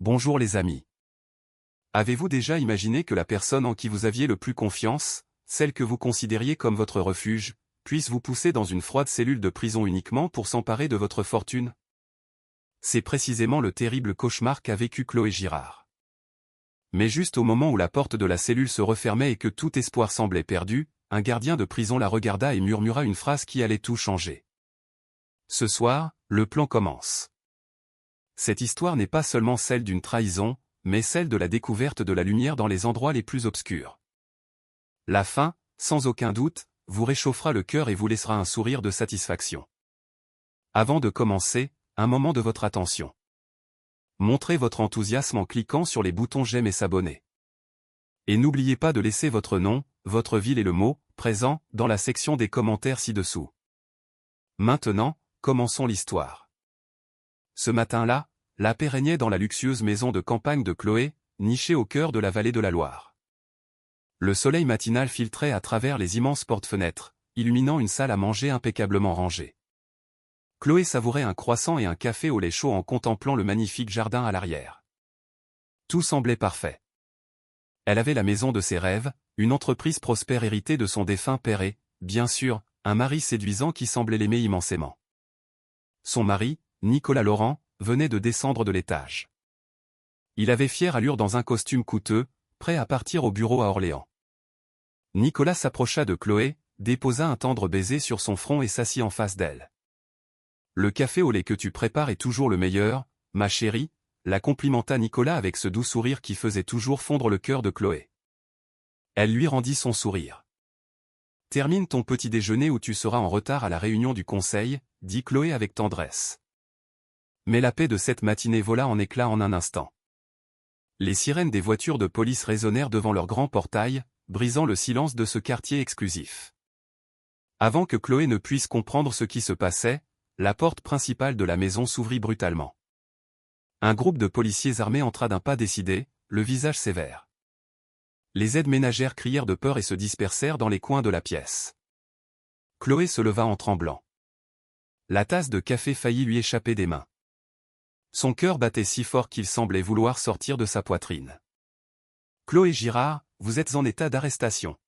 Bonjour les amis. Avez-vous déjà imaginé que la personne en qui vous aviez le plus confiance, celle que vous considériez comme votre refuge, puisse vous pousser dans une froide cellule de prison uniquement pour s'emparer de votre fortune? C'est précisément le terrible cauchemar qu'a vécu Chloé Girard. Mais juste au moment où la porte de la cellule se refermait et que tout espoir semblait perdu, un gardien de prison la regarda et murmura une phrase qui allait tout changer. Ce soir, le plan commence. Cette histoire n'est pas seulement celle d'une trahison, mais celle de la découverte de la lumière dans les endroits les plus obscurs. La fin, sans aucun doute, vous réchauffera le cœur et vous laissera un sourire de satisfaction. Avant de commencer, un moment de votre attention. Montrez votre enthousiasme en cliquant sur les boutons j'aime et s'abonner. Et n'oubliez pas de laisser votre nom, votre ville et le mot « présent » dans la section des commentaires ci-dessous. Maintenant, commençons l'histoire. Ce matin-là, la paix régnait dans la luxueuse maison de campagne de Chloé, nichée au cœur de la vallée de la Loire. Le soleil matinal filtrait à travers les immenses portes-fenêtres, illuminant une salle à manger impeccablement rangée. Chloé savourait un croissant et un café au lait chaud en contemplant le magnifique jardin à l'arrière. Tout semblait parfait. Elle avait la maison de ses rêves, une entreprise prospère héritée de son défunt père et, bien sûr, un mari séduisant qui semblait l'aimer immensément. Son mari, Nicolas Laurent, venait de descendre de l'étage. Il avait fière allure dans un costume coûteux, prêt à partir au bureau à Orléans. Nicolas s'approcha de Chloé, déposa un tendre baiser sur son front et s'assit en face d'elle. « Le café au lait que tu prépares est toujours le meilleur, ma chérie », la complimenta Nicolas avec ce doux sourire qui faisait toujours fondre le cœur de Chloé. Elle lui rendit son sourire. « Termine ton petit déjeuner ou tu seras en retard à la réunion du conseil, » dit Chloé avec tendresse. Mais la paix de cette matinée vola en éclats en un instant. Les sirènes des voitures de police résonnèrent devant leur grand portail, brisant le silence de ce quartier exclusif. Avant que Chloé ne puisse comprendre ce qui se passait, la porte principale de la maison s'ouvrit brutalement. Un groupe de policiers armés entra d'un pas décidé, le visage sévère. Les aides ménagères crièrent de peur et se dispersèrent dans les coins de la pièce. Chloé se leva en tremblant. La tasse de café faillit lui échapper des mains. Son cœur battait si fort qu'il semblait vouloir sortir de sa poitrine. « Chloé Girard, vous êtes en état d'arrestation !»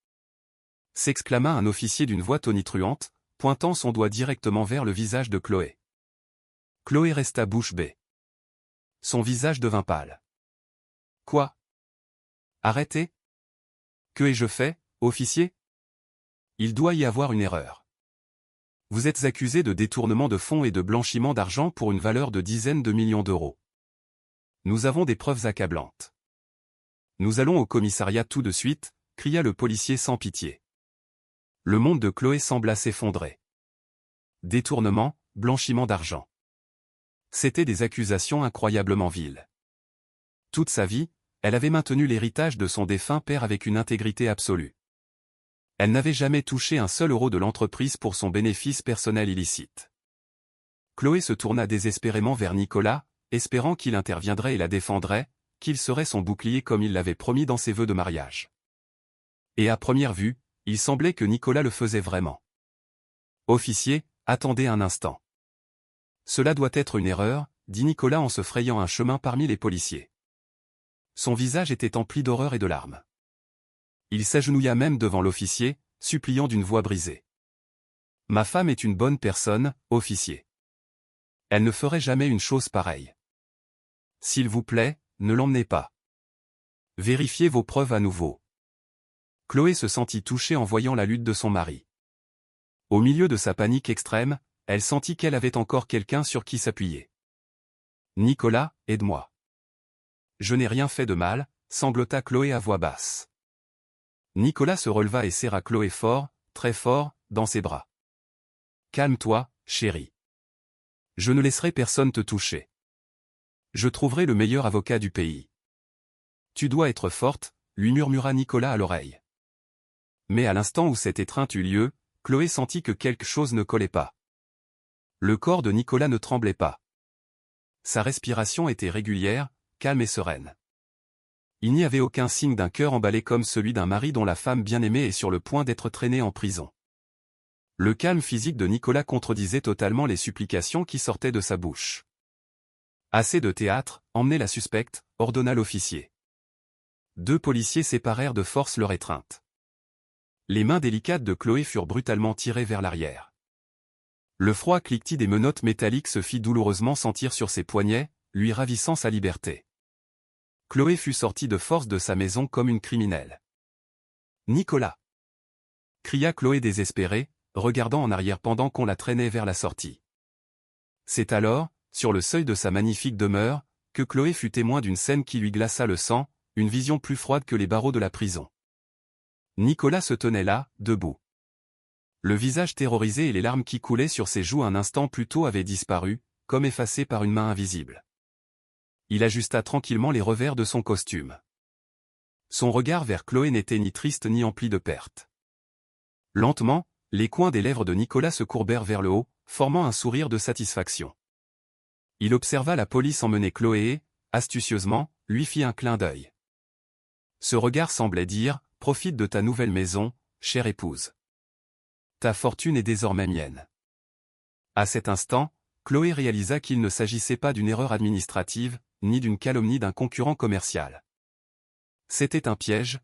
s'exclama un officier d'une voix tonitruante, pointant son doigt directement vers le visage de Chloé. Chloé resta bouche bée. Son visage devint pâle. « Quoi? Arrêté? Que ai-je fait, officier? Il doit y avoir une erreur. Vous êtes accusé de détournement de fonds et de blanchiment d'argent pour une valeur de dizaines de millions d'euros. Nous avons des preuves accablantes. Nous allons au commissariat tout de suite, cria le policier sans pitié. Le monde de Chloé sembla s'effondrer. Détournement, blanchiment d'argent. C'étaient des accusations incroyablement viles. Toute sa vie, elle avait maintenu l'héritage de son défunt père avec une intégrité absolue. Elle n'avait jamais touché un seul euro de l'entreprise pour son bénéfice personnel illicite. Chloé se tourna désespérément vers Nicolas, espérant qu'il interviendrait et la défendrait, qu'il serait son bouclier comme il l'avait promis dans ses vœux de mariage. Et à première vue, il semblait que Nicolas le faisait vraiment. « Officier, attendez un instant. Cela doit être une erreur, » dit Nicolas en se frayant un chemin parmi les policiers. Son visage était empli d'horreur et de larmes. Il s'agenouilla même devant l'officier, suppliant d'une voix brisée. « Ma femme est une bonne personne, officier. Elle ne ferait jamais une chose pareille. S'il vous plaît, ne l'emmenez pas. Vérifiez vos preuves à nouveau. » Chloé se sentit touchée en voyant la lutte de son mari. Au milieu de sa panique extrême, elle sentit qu'elle avait encore quelqu'un sur qui s'appuyer. « Nicolas, aide-moi. »« Je n'ai rien fait de mal, » sanglota Chloé à voix basse. Nicolas se releva et serra Chloé fort, très fort, dans ses bras. « Calme-toi, chérie. Je ne laisserai personne te toucher. Je trouverai le meilleur avocat du pays. Tu dois être forte, » lui murmura Nicolas à l'oreille. Mais à l'instant où cette étreinte eut lieu, Chloé sentit que quelque chose ne collait pas. Le corps de Nicolas ne tremblait pas. Sa respiration était régulière, calme et sereine. Il n'y avait aucun signe d'un cœur emballé comme celui d'un mari dont la femme bien-aimée est sur le point d'être traînée en prison. Le calme physique de Nicolas contredisait totalement les supplications qui sortaient de sa bouche. Assez de théâtre, emmenez la suspecte, ordonna l'officier. 2 policiers séparèrent de force leur étreinte. Les mains délicates de Chloé furent brutalement tirées vers l'arrière. Le froid cliquetis des menottes métalliques se fit douloureusement sentir sur ses poignets, lui ravissant sa liberté. Chloé fut sortie de force de sa maison comme une criminelle. « Nicolas !» cria Chloé désespérée, regardant en arrière pendant qu'on la traînait vers la sortie. C'est alors, sur le seuil de sa magnifique demeure, que Chloé fut témoin d'une scène qui lui glaça le sang, une vision plus froide que les barreaux de la prison. Nicolas se tenait là, debout. Le visage terrorisé et les larmes qui coulaient sur ses joues un instant plus tôt avaient disparu, comme effacés par une main invisible. Il ajusta tranquillement les revers de son costume. Son regard vers Chloé n'était ni triste ni empli de perte. Lentement, les coins des lèvres de Nicolas se courbèrent vers le haut, formant un sourire de satisfaction. Il observa la police emmener Chloé et, astucieusement, lui fit un clin d'œil. Ce regard semblait dire « Profite de ta nouvelle maison, chère épouse. Ta fortune est désormais mienne. » À cet instant, Chloé réalisa qu'il ne s'agissait pas d'une erreur administrative, ni d'une calomnie d'un concurrent commercial. C'était un piège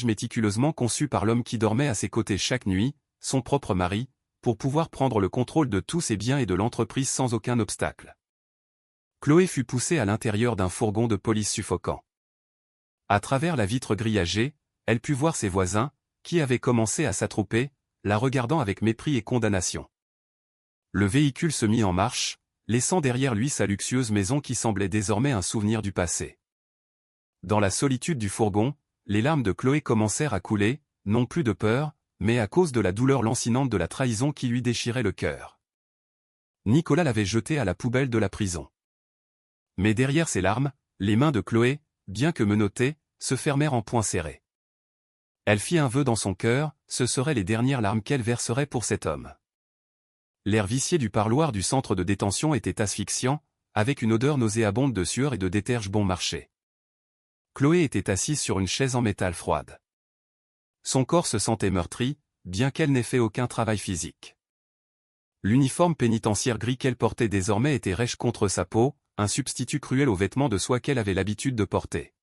méticuleusement conçu par l'homme qui dormait à ses côtés chaque nuit, son propre mari, pour pouvoir prendre le contrôle de tous ses biens et de l'entreprise sans aucun obstacle. Chloé fut poussée à l'intérieur d'un fourgon de police suffocant. À travers la vitre grillagée, elle put voir ses voisins, qui avaient commencé à s'attrouper, la regardant avec mépris et condamnation. Le véhicule se mit en marche, laissant derrière lui sa luxueuse maison qui semblait désormais un souvenir du passé. Dans la solitude du fourgon, les larmes de Chloé commencèrent à couler, non plus de peur, mais à cause de la douleur lancinante de la trahison qui lui déchirait le cœur. Nicolas l'avait jetée à la poubelle de la prison. Mais derrière ces larmes, les mains de Chloé, bien que menottées, se fermèrent en poings serrés. Elle fit un vœu dans son cœur, ce seraient les dernières larmes qu'elle verserait pour cet homme. L'air vicié du parloir du centre de détention était asphyxiant, avec une odeur nauséabonde de sueur et de déterge bon marché. Chloé était assise sur une chaise en métal froide. Son corps se sentait meurtri, bien qu'elle n'ait fait aucun travail physique. L'uniforme pénitentiaire gris qu'elle portait désormais était rêche contre sa peau, un substitut cruel aux vêtements de soie qu'elle avait l'habitude de porter.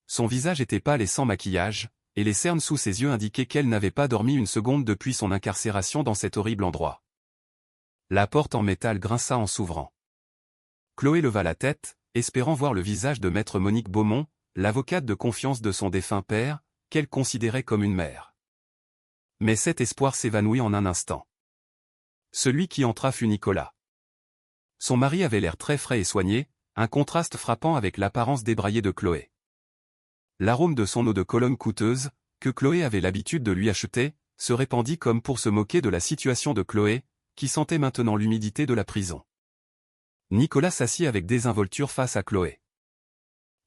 Son visage était pâle et sans maquillage, et les cernes sous ses yeux indiquaient qu'elle n'avait pas dormi une seconde depuis son incarcération dans cet horrible endroit. La porte en métal grinça en s'ouvrant. Chloé leva la tête, espérant voir le visage de maître Monique Beaumont, l'avocate de confiance de son défunt père, qu'elle considérait comme une mère. Mais cet espoir s'évanouit en un instant. Celui qui entra fut Nicolas. Son mari avait l'air très frais et soigné, un contraste frappant avec l'apparence débraillée de Chloé. L'arôme de son eau de Cologne coûteuse, que Chloé avait l'habitude de lui acheter, se répandit comme pour se moquer de la situation de Chloé, qui sentait maintenant l'humidité de la prison. Nicolas s'assit avec désinvolture face à Chloé.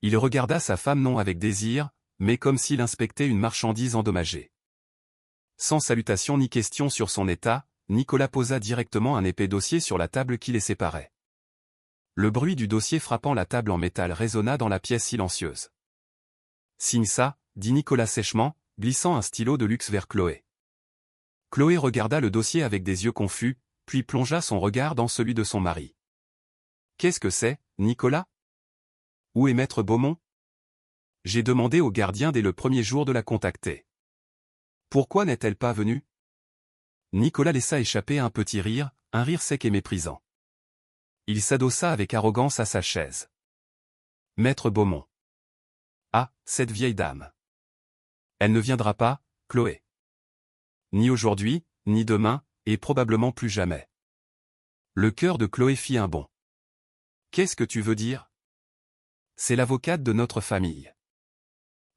Il regarda sa femme non avec désir, mais comme s'il inspectait une marchandise endommagée. Sans salutation ni question sur son état, Nicolas posa directement un épais dossier sur la table qui les séparait. Le bruit du dossier frappant la table en métal résonna dans la pièce silencieuse. « Signe ça », dit Nicolas sèchement, glissant un stylo de luxe vers Chloé. Chloé regarda le dossier avec des yeux confus, puis plongea son regard dans celui de son mari. « Qu'est-ce que c'est, Nicolas ? Où est maître Beaumont ? J'ai demandé au gardien dès le premier jour de la contacter. Pourquoi n'est-elle pas venue ? » Nicolas laissa échapper un petit rire, un rire sec et méprisant. Il s'adossa avec arrogance à sa chaise. « Maître Beaumont. Ah, cette vieille dame. Elle ne viendra pas, Chloé. Ni aujourd'hui, ni demain, et probablement plus jamais. » Le cœur de Chloé fit un bond. « Qu'est-ce que tu veux dire ? C'est l'avocate de notre famille.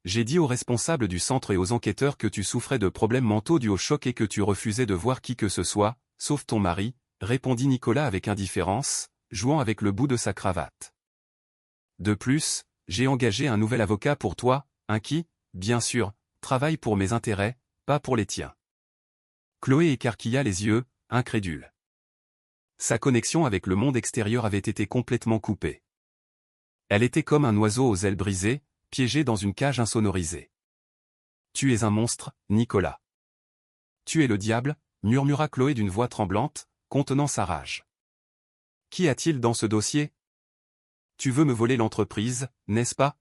J'ai dit aux responsables du centre et aux enquêteurs que tu souffrais de problèmes mentaux dus au choc et que tu refusais de voir qui que ce soit, sauf ton mari, répondit Nicolas avec indifférence, jouant avec le bout de sa cravate. De plus, j'ai engagé un nouvel avocat pour toi, un qui, bien sûr, travaille pour mes intérêts, pas pour les tiens. Chloé écarquilla les yeux, incrédule. Sa connexion avec le monde extérieur avait été complètement coupée. Elle était comme un oiseau aux ailes brisées, piégé dans une cage insonorisée. « Tu es un monstre, Nicolas. Tu es le diable », murmura Chloé d'une voix tremblante, contenant sa rage. « Qu'y a-t-il dans ce dossier ? Tu veux me voler l'entreprise, n'est-ce pas?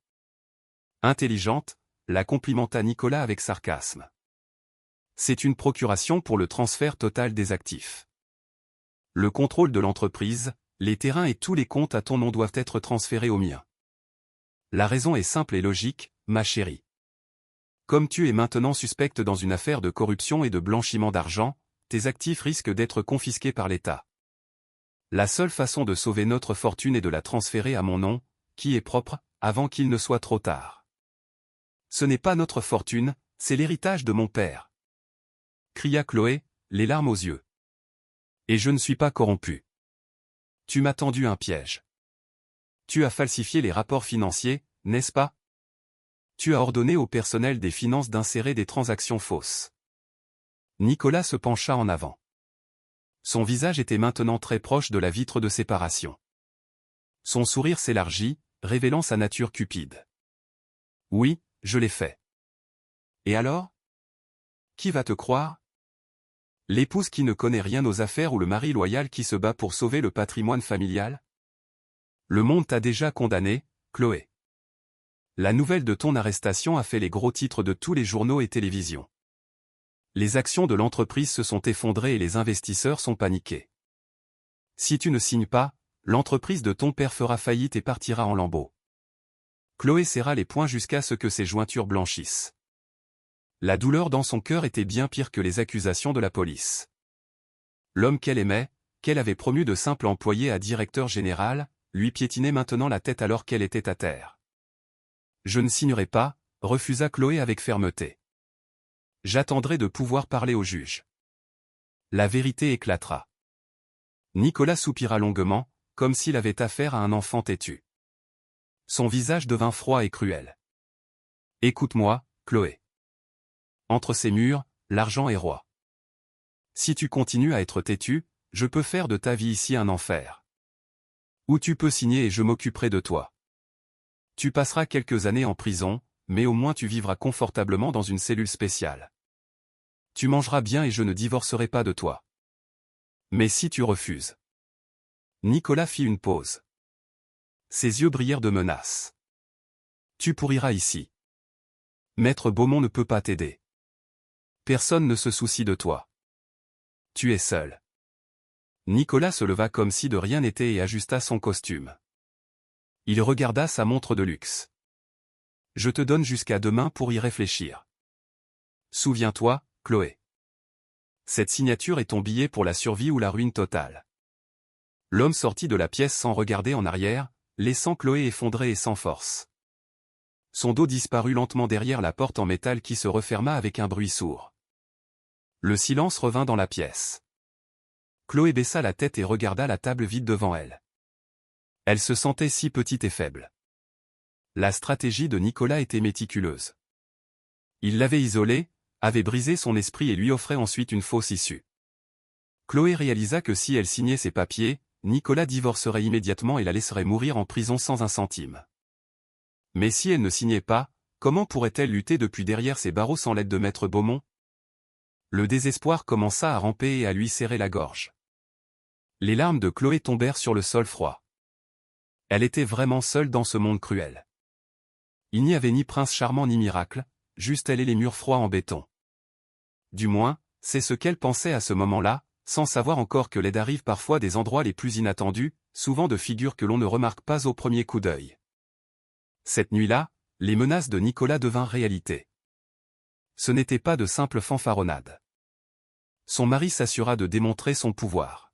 Intelligente, la complimenta Nicolas avec sarcasme. C'est une procuration pour le transfert total des actifs. Le contrôle de l'entreprise, les terrains et tous les comptes à ton nom doivent être transférés au mien. La raison est simple et logique, ma chérie. Comme tu es maintenant suspecte dans une affaire de corruption et de blanchiment d'argent, tes actifs risquent d'être confisqués par l'État. La seule façon de sauver notre fortune est de la transférer à mon nom, qui est propre, avant qu'il ne soit trop tard. Ce n'est pas notre fortune, c'est l'héritage de mon père. Cria Chloé, les larmes aux yeux. Et je ne suis pas corrompu. Tu m'as tendu un piège. Tu as falsifié les rapports financiers, n'est-ce pas? Tu as ordonné au personnel des finances d'insérer des transactions fausses. Nicolas se pencha en avant. Son visage était maintenant très proche de la vitre de séparation. Son sourire s'élargit, révélant sa nature cupide. Oui, je l'ai fait. Et alors? Qui va te croire? L'épouse qui ne connaît rien aux affaires ou le mari loyal qui se bat pour sauver le patrimoine familial? Le monde t'a déjà condamné, Chloé. La nouvelle de ton arrestation a fait les gros titres de tous les journaux et télévisions. Les actions de l'entreprise se sont effondrées et les investisseurs sont paniqués. Si tu ne signes pas, l'entreprise de ton père fera faillite et partira en lambeaux. Chloé serra les poings jusqu'à ce que ses jointures blanchissent. La douleur dans son cœur était bien pire que les accusations de la police. L'homme qu'elle aimait, qu'elle avait promu de simple employé à directeur général, lui piétinait maintenant la tête alors qu'elle était à terre. Je ne signerai pas, refusa Chloé avec fermeté. J'attendrai de pouvoir parler au juge. La vérité éclatera. Nicolas soupira longuement, comme s'il avait affaire à un enfant têtu. Son visage devint froid et cruel. Écoute-moi, Chloé. Entre ces murs, l'argent est roi. Si tu continues à être têtu, je peux faire de ta vie ici un enfer. Ou tu peux signer et je m'occuperai de toi. Tu passeras quelques années en prison, mais au moins tu vivras confortablement dans une cellule spéciale. Tu mangeras bien et je ne divorcerai pas de toi. Mais si tu refuses. Nicolas fit une pause. Ses yeux brillèrent de menace. Tu pourriras ici. Maître Beaumont ne peut pas t'aider. Personne ne se soucie de toi. Tu es seul. Nicolas se leva comme si de rien n'était et ajusta son costume. Il regarda sa montre de luxe. Je te donne jusqu'à demain pour y réfléchir. Souviens-toi, Chloé. Cette signature est ton billet pour la survie ou la ruine totale. L'homme sortit de la pièce sans regarder en arrière, laissant Chloé effondrée et sans force. Son dos disparut lentement derrière la porte en métal qui se referma avec un bruit sourd. Le silence revint dans la pièce. Chloé baissa la tête et regarda la table vide devant elle. Elle se sentait si petite et faible. La stratégie de Nicolas était méticuleuse. Il l'avait isolée, avait brisé son esprit et lui offrait ensuite une fausse issue. Chloé réalisa que si elle signait ses papiers, Nicolas divorcerait immédiatement et la laisserait mourir en prison sans un centime. Mais si elle ne signait pas, comment pourrait-elle lutter depuis derrière ses barreaux sans l'aide de Maître Beaumont? Le désespoir commença à ramper et à lui serrer la gorge. Les larmes de Chloé tombèrent sur le sol froid. Elle était vraiment seule dans ce monde cruel. Il n'y avait ni prince charmant ni miracle, juste elle et les murs froids en béton. Du moins, c'est ce qu'elle pensait à ce moment-là, sans savoir encore que l'aide arrive parfois des endroits les plus inattendus, souvent de figures que l'on ne remarque pas au premier coup d'œil. Cette nuit-là, les menaces de Nicolas devinrent réalité. Ce n'était pas de simples fanfaronnades. Son mari s'assura de démontrer son pouvoir.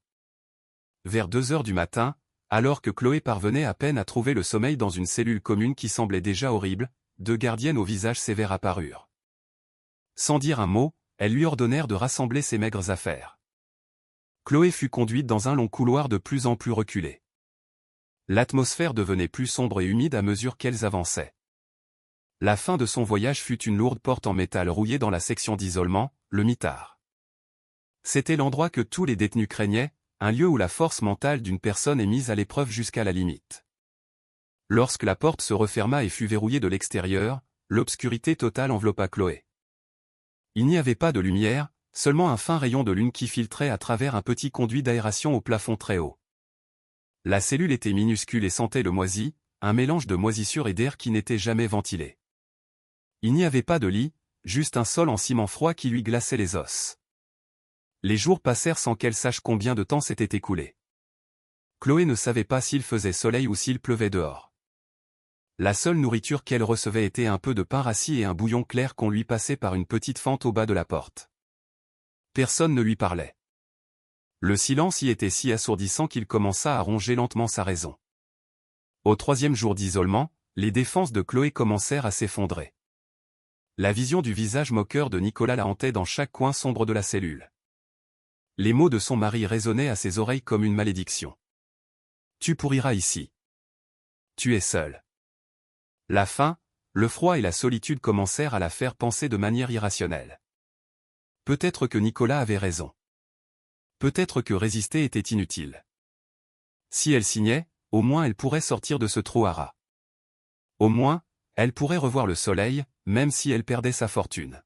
Vers 2 heures du matin, alors que Chloé parvenait à peine à trouver le sommeil dans une cellule commune qui semblait déjà horrible, 2 gardiennes au visage sévère apparurent. Sans dire un mot, elles lui ordonnèrent de rassembler ses maigres affaires. Chloé fut conduite dans un long couloir de plus en plus reculé. L'atmosphère devenait plus sombre et humide à mesure qu'elles avançaient. La fin de son voyage fut une lourde porte en métal rouillée dans la section d'isolement, le mitard. C'était l'endroit que tous les détenus craignaient, un lieu où la force mentale d'une personne est mise à l'épreuve jusqu'à la limite. Lorsque la porte se referma et fut verrouillée de l'extérieur, l'obscurité totale enveloppa Chloé. Il n'y avait pas de lumière, seulement un fin rayon de lune qui filtrait à travers un petit conduit d'aération au plafond très haut. La cellule était minuscule et sentait le moisi, un mélange de moisissure et d'air qui n'était jamais ventilé. Il n'y avait pas de lit, juste un sol en ciment froid qui lui glaçait les os. Les jours passèrent sans qu'elle sache combien de temps s'était écoulé. Chloé ne savait pas s'il faisait soleil ou s'il pleuvait dehors. La seule nourriture qu'elle recevait était un peu de pain rassis et un bouillon clair qu'on lui passait par une petite fente au bas de la porte. Personne ne lui parlait. Le silence y était si assourdissant qu'il commença à ronger lentement sa raison. Au 3e jour d'isolement, les défenses de Chloé commencèrent à s'effondrer. La vision du visage moqueur de Nicolas la hantait dans chaque coin sombre de la cellule. Les mots de son mari résonnaient à ses oreilles comme une malédiction. « Tu pourriras ici. Tu es seule. » La faim, le froid et la solitude commencèrent à la faire penser de manière irrationnelle. Peut-être que Nicolas avait raison. Peut-être que résister était inutile. Si elle signait, au moins elle pourrait sortir de ce trou à rats. Au moins, elle pourrait revoir le soleil, même si elle perdait sa fortune.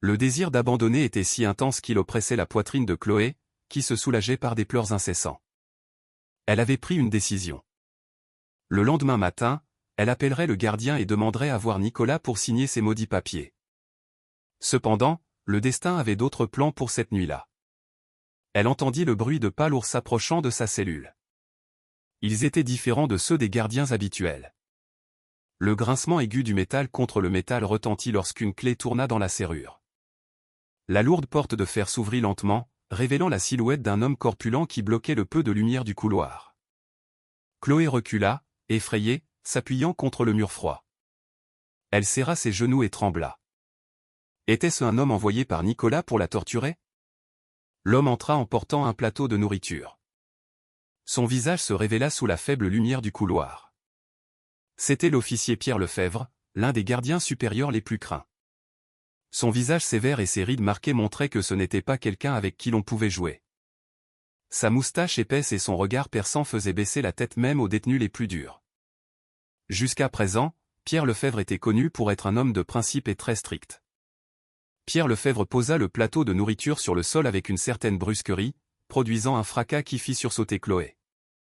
Le désir d'abandonner était si intense qu'il oppressait la poitrine de Chloé, qui se soulageait par des pleurs incessants. Elle avait pris une décision. Le lendemain matin, elle appellerait le gardien et demanderait à voir Nicolas pour signer ces maudits papiers. Cependant, le destin avait d'autres plans pour cette nuit-là. Elle entendit le bruit de pas lourds s'approchant de sa cellule. Ils étaient différents de ceux des gardiens habituels. Le grincement aigu du métal contre le métal retentit lorsqu'une clé tourna dans la serrure. La lourde porte de fer s'ouvrit lentement, révélant la silhouette d'un homme corpulent qui bloquait le peu de lumière du couloir. Chloé recula, effrayée, s'appuyant contre le mur froid. Elle serra ses genoux et trembla. Était-ce un homme envoyé par Nicolas pour la torturer? L'homme entra en portant un plateau de nourriture. Son visage se révéla sous la faible lumière du couloir. C'était l'officier Pierre Lefebvre, l'un des gardiens supérieurs les plus craints. Son visage sévère et ses rides marquées montraient que ce n'était pas quelqu'un avec qui l'on pouvait jouer. Sa moustache épaisse et son regard perçant faisaient baisser la tête même aux détenus les plus durs. Jusqu'à présent, Pierre Lefebvre était connu pour être un homme de principe et très strict. Pierre Lefebvre posa le plateau de nourriture sur le sol avec une certaine brusquerie, produisant un fracas qui fit sursauter Chloé.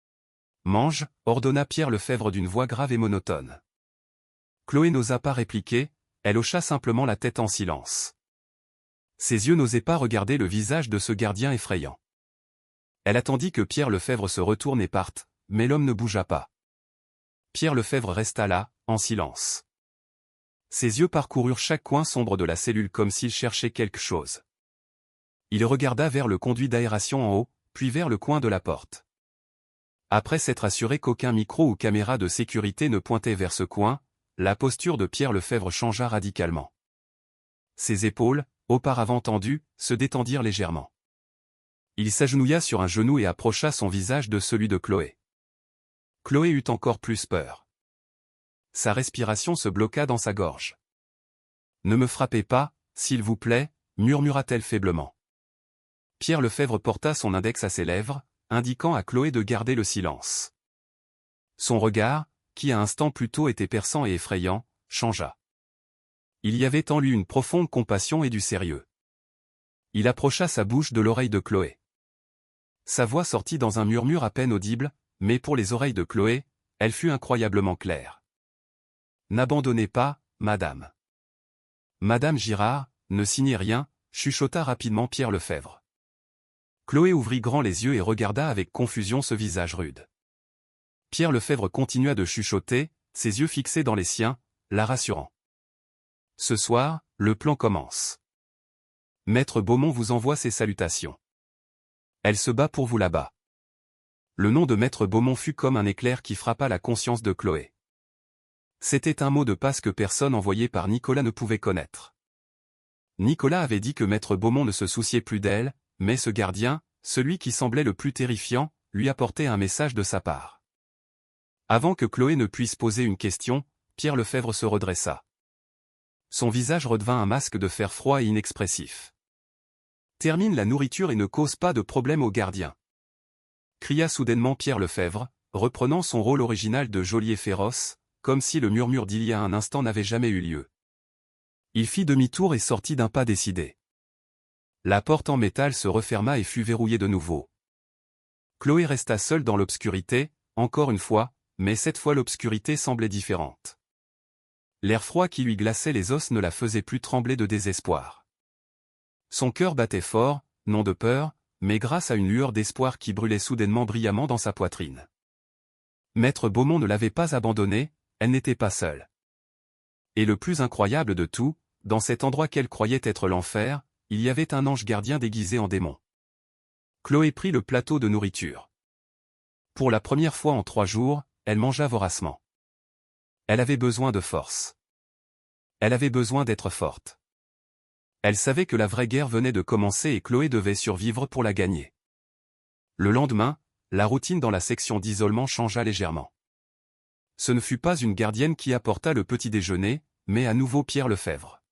« Mange », ordonna Pierre Lefebvre d'une voix grave et monotone. Chloé n'osa pas répliquer, elle hocha simplement la tête en silence. Ses yeux n'osaient pas regarder le visage de ce gardien effrayant. Elle attendit que Pierre Lefebvre se retourne et parte, mais l'homme ne bougea pas. Pierre Lefebvre resta là, en silence. Ses yeux parcoururent chaque coin sombre de la cellule comme s'il cherchait quelque chose. Il regarda vers le conduit d'aération en haut, puis vers le coin de la porte. Après s'être assuré qu'aucun micro ou caméra de sécurité ne pointait vers ce coin, la posture de Pierre Lefebvre changea radicalement. Ses épaules, auparavant tendues, se détendirent légèrement. Il s'agenouilla sur un genou et approcha son visage de celui de Chloé. Chloé eut encore plus peur. Sa respiration se bloqua dans sa gorge. « Ne me frappez pas, s'il vous plaît », murmura-t-elle faiblement. Pierre Lefebvre porta son index à ses lèvres, indiquant à Chloé de garder le silence. Son regard, qui à un instant plus tôt était perçant et effrayant, changea. Il y avait en lui une profonde compassion et du sérieux. Il approcha sa bouche de l'oreille de Chloé. Sa voix sortit dans un murmure à peine audible, mais pour les oreilles de Chloé, elle fut incroyablement claire. « N'abandonnez pas, madame. » Madame Girard, ne signez rien, chuchota rapidement Pierre Lefebvre. Chloé ouvrit grand les yeux et regarda avec confusion ce visage rude. Pierre Lefebvre continua de chuchoter, ses yeux fixés dans les siens, la rassurant. « Ce soir, le plan commence. Maître Beaumont vous envoie ses salutations. Elle se bat pour vous là-bas. » Le nom de Maître Beaumont fut comme un éclair qui frappa la conscience de Chloé. C'était un mot de passe que personne envoyé par Nicolas ne pouvait connaître. Nicolas avait dit que Maître Beaumont ne se souciait plus d'elle, mais ce gardien, celui qui semblait le plus terrifiant, lui apportait un message de sa part. Avant que Chloé ne puisse poser une question, Pierre Lefebvre se redressa. Son visage redevint un masque de fer froid et inexpressif. « Termine la nourriture et ne cause pas de problème au gardien. » Cria soudainement Pierre Lefebvre, reprenant son rôle original de geôlier féroce, comme si le murmure d'il y a un instant n'avait jamais eu lieu. Il fit demi-tour et sortit d'un pas décidé. La porte en métal se referma et fut verrouillée de nouveau. Chloé resta seule dans l'obscurité, encore une fois, mais cette fois l'obscurité semblait différente. L'air froid qui lui glaçait les os ne la faisait plus trembler de désespoir. Son cœur battait fort, non de peur, mais grâce à une lueur d'espoir qui brûlait soudainement brillamment dans sa poitrine. Maître Beaumont ne l'avait pas abandonnée, elle n'était pas seule. Et le plus incroyable de tout, dans cet endroit qu'elle croyait être l'enfer, il y avait un ange gardien déguisé en démon. Chloé prit le plateau de nourriture. Pour la première fois en 3 jours, elle mangea voracement. Elle avait besoin de force. Elle avait besoin d'être forte. Elle savait que la vraie guerre venait de commencer et Chloé devait survivre pour la gagner. Le lendemain, la routine dans la section d'isolement changea légèrement. Ce ne fut pas une gardienne qui apporta le petit déjeuner, mais à nouveau Pierre Lefebvre.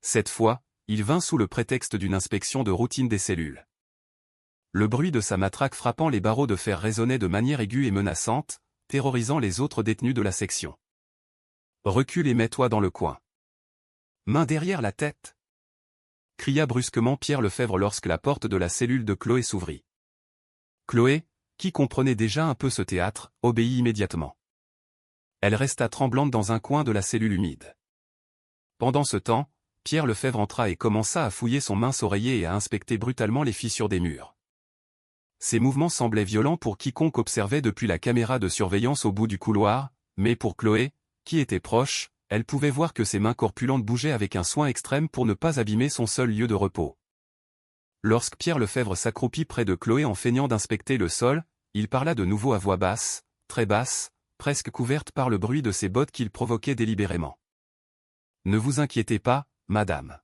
Cette fois, il vint sous le prétexte d'une inspection de routine des cellules. Le bruit de sa matraque frappant les barreaux de fer résonnait de manière aiguë et menaçante, terrorisant les autres détenus de la section. « Recule et mets-toi dans le coin. »« Main derrière la tête !» cria brusquement Pierre Lefebvre lorsque la porte de la cellule de Chloé s'ouvrit. Chloé, qui comprenait déjà un peu ce théâtre, obéit immédiatement. Elle resta tremblante dans un coin de la cellule humide. Pendant ce temps, Pierre Lefebvre entra et commença à fouiller son mince oreiller et à inspecter brutalement les fissures des murs. Ses mouvements semblaient violents pour quiconque observait depuis la caméra de surveillance au bout du couloir, mais pour Chloé, qui était proche, elle pouvait voir que ses mains corpulentes bougeaient avec un soin extrême pour ne pas abîmer son seul lieu de repos. Lorsque Pierre Lefebvre s'accroupit près de Chloé en feignant d'inspecter le sol, il parla de nouveau à voix basse, très basse, presque couverte par le bruit de ses bottes qu'il provoquait délibérément. « Ne vous inquiétez pas, madame.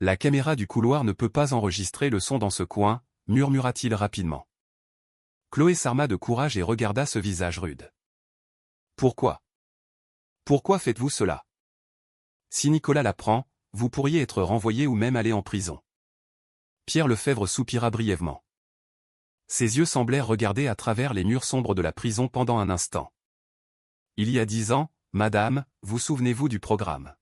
La caméra du couloir ne peut pas enregistrer le son dans ce coin, murmura-t-il rapidement. Chloé s'arma de courage et regarda ce visage rude. Pourquoi? Pourquoi faites-vous cela? Si Nicolas l'apprend, vous pourriez être renvoyé ou même aller en prison. Pierre Lefebvre soupira brièvement. Ses yeux semblèrent regarder à travers les murs sombres de la prison pendant un instant. Il y a 10 ans, madame, vous souvenez-vous du programme?